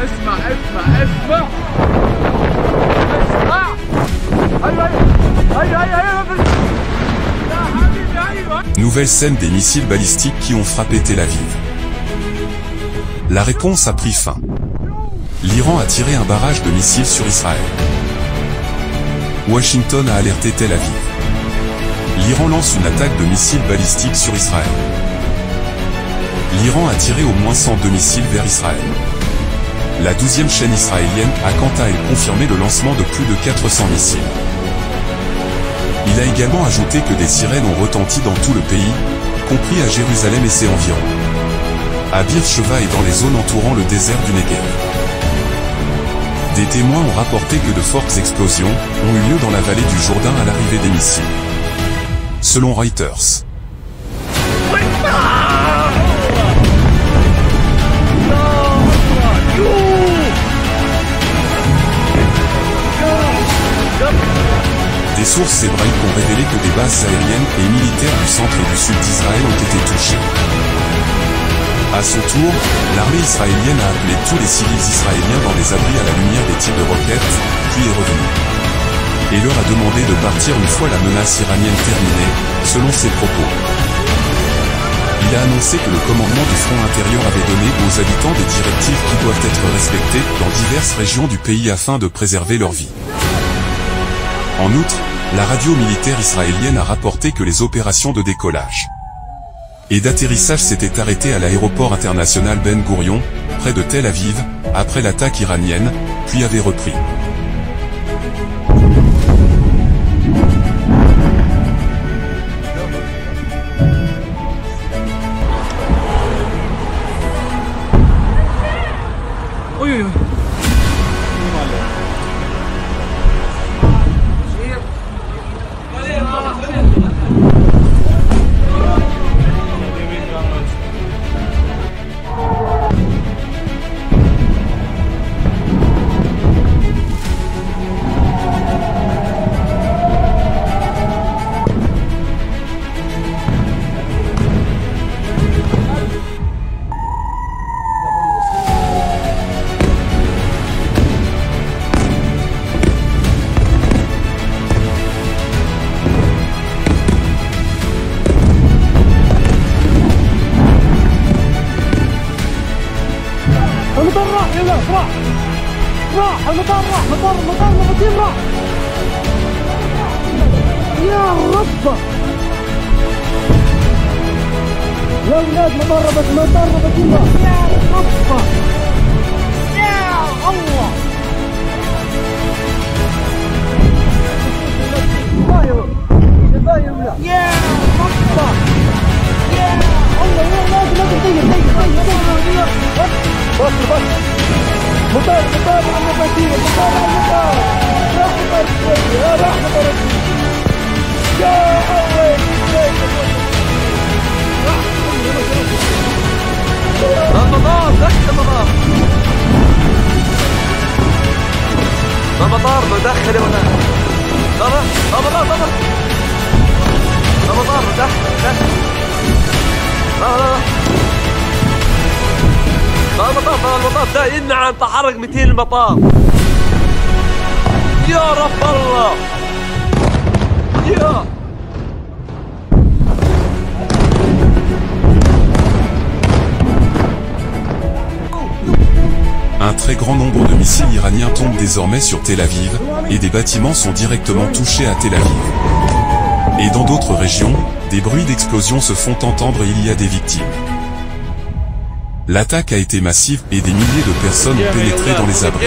اسمع اسمع اسمع اسمع. Nouvelle scène des missiles balistiques qui ont frappé Tel Aviv. La réponse a pris fin. L'Iran a tiré un barrage de missiles sur Israël. Washington a alerté Tel Aviv. L'Iran lance une attaque de missiles balistiques sur Israël. L'Iran a tiré au moins 102 missiles vers Israël. La 12e chaîne israélienne a quant à elle confirmé le lancement de plus de 400 missiles. Il a également ajouté que des sirènes ont retenti dans tout le pays, compris à Jérusalem et ses environs, à Beersheva et dans les zones entourant le désert du Negev. Des témoins ont rapporté que de fortes explosions ont eu lieu dans la vallée du Jourdain à l'arrivée des missiles. Selon Reuters. Des sources hébraïques ont révélé que des bases aériennes et militaires du centre et du sud d'Israël ont été touchées. À son tour, l'armée israélienne a appelé tous les civils israéliens dans des abris à la lumière des tirs de roquettes, puis est revenue. Et leur a demandé de partir une fois la menace iranienne terminée, selon ses propos. Il a annoncé que le commandement du front intérieur avait donné aux habitants des directives qui doivent être respectées dans diverses régions du pays afin de préserver leur vie. En outre, la radio militaire israélienne a rapporté que les opérations de décollage et d'atterrissage s'étaient arrêtées à l'aéroport international Ben Gourion, près de Tel Aviv, après l'attaque iranienne, puis avaient repris. راح المطار المطار راح يا رب يا ولاد مطار ربط يا رب يا الله يا رب يا الله يا ولاد لا تغير بس مطار المفاتيح مطار راح مطار يا الله المطار دخل المطار المطار مدخل ولا المطار مدخل المطار ده ينعم تحرك 200 المطار يا رب الله يا Un très grand nombre de missiles iraniens tombent désormais sur Tel Aviv, et des bâtiments sont directement touchés à Tel Aviv. Et dans d'autres régions, des bruits d'explosion se font entendre et il y a des victimes. L'attaque a été massive et des milliers de personnes ont pénétré dans les abris.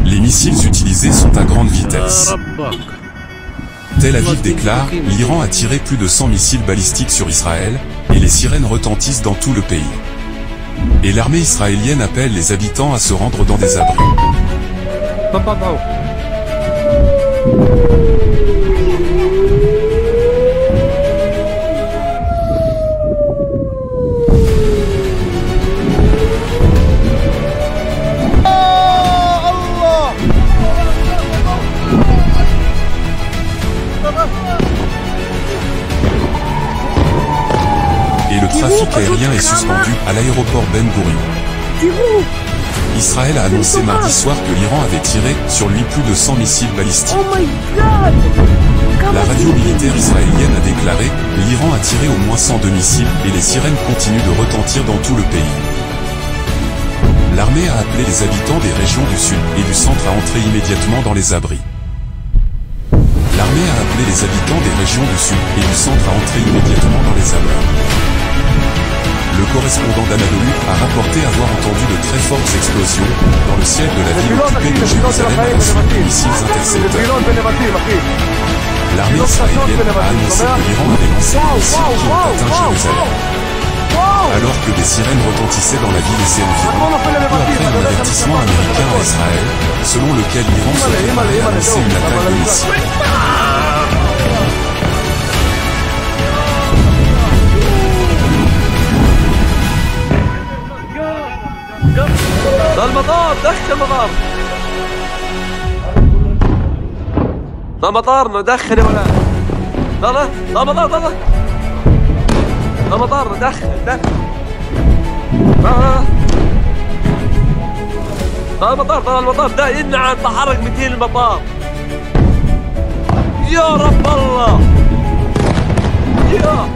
Les missiles utilisés sont à grande vitesse. Tel Aviv déclare, l'Iran a tiré plus de 100 missiles balistiques sur Israël, et les sirènes retentissent dans tout le pays. Et l'armée israélienne appelle les habitants à se rendre dans des abris. trafic aérien est suspendu à l'aéroport Ben Gurion. Israël a annoncé mardi soir que l'Iran avait tiré sur lui plus de 100 missiles balistiques. La radio militaire israélienne a déclaré « L'Iran a tiré au moins 102 missiles et les sirènes continuent de retentir dans tout le pays ». L'armée a appelé les habitants des régions du sud et du centre à entrer immédiatement dans les abris. L'armée a appelé les habitants des régions du sud et du centre à entrer immédiatement dans les abris. Le correspondant d'Anadolu a rapporté avoir entendu de très fortes explosions dans le ciel de la ville occupée de Jérusalem à la suite de missiles intercepteurs. L'armée israélienne a annoncé que l'Iran avait lancé des missiles qui ont atteint Jérusalem. Alors que des sirènes retentissaient dans la ville et ses environs, peu après un avertissement américain à Israël, selon lequel l'Iran se préparait à lancer une attaque de missiles. ده المطار دخل المطار ده مطارنا دخل يا ولاد ده مطار ده مطارنا دخل ده المطار ده يمنع عن تحرك 200 المطار يا رب الله يا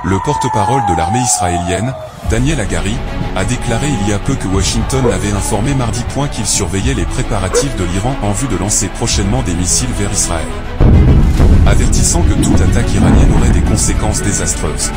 Le porte-parole de l'armée israélienne, Daniel Hagari, a déclaré il y a peu que Washington avait informé mardi qu'il surveillait les préparatifs de l'Iran en vue de lancer prochainement des missiles vers Israël, avertissant que toute attaque iranienne aurait des conséquences désastreuses.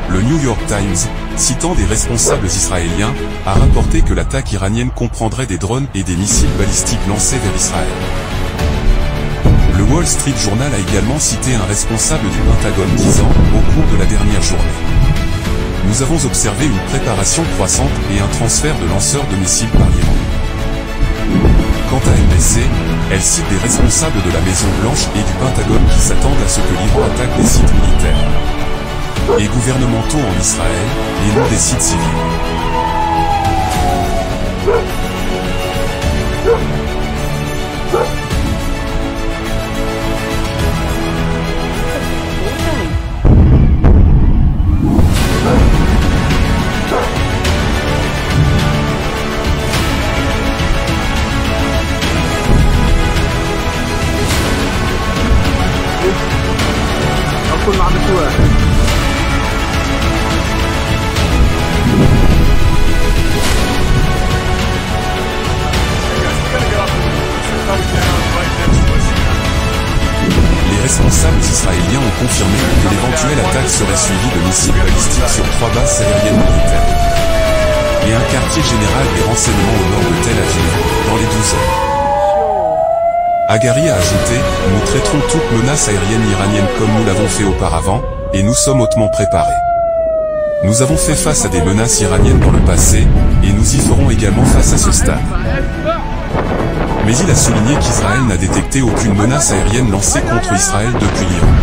Le New York Times, citant des responsables israéliens, a rapporté que l'attaque iranienne comprendrait des drones et des missiles balistiques lancés vers Israël. Le Wall Street Journal a également cité un responsable du Pentagone disant, au cours de la dernière journée, « Nous avons observé une préparation croissante et un transfert de lanceurs de missiles par l'Iran. » Quant à NBC, elle cite des responsables de la Maison-Blanche et du Pentagone qui s'attendent à ce que l'Iran attaque des sites militaires et gouvernementaux en Israël, et non des sites civils. كل ما عملتوها Les responsables israéliens ont confirmé que l'éventuelle attaque serait suivie de missiles balistiques sur 3 bases aériennes militaires et un quartier général des renseignements au nord de Tel Aviv, dans les 12 heures. Hagari a ajouté, nous traiterons toute menace aérienne iranienne comme nous l'avons fait auparavant, et nous sommes hautement préparés. Nous avons fait face à des menaces iraniennes dans le passé, et nous y ferons également face à ce stade. Mais il a souligné qu'Israël n'a détecté aucune menace aérienne lancée contre Israël depuis l'Iran.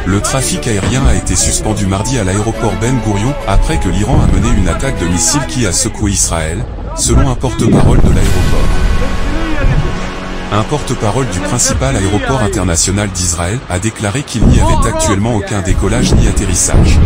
Le trafic aérien a été suspendu mardi à l'aéroport Ben Gurion après que l'Iran a mené une attaque de missiles qui a secoué Israël, selon un porte-parole de l'aéroport. Un porte-parole du principal aéroport international d'Israël a déclaré qu'il n'y avait actuellement aucun décollage ni atterrissage.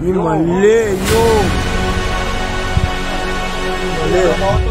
Ni malé, yo. Malé.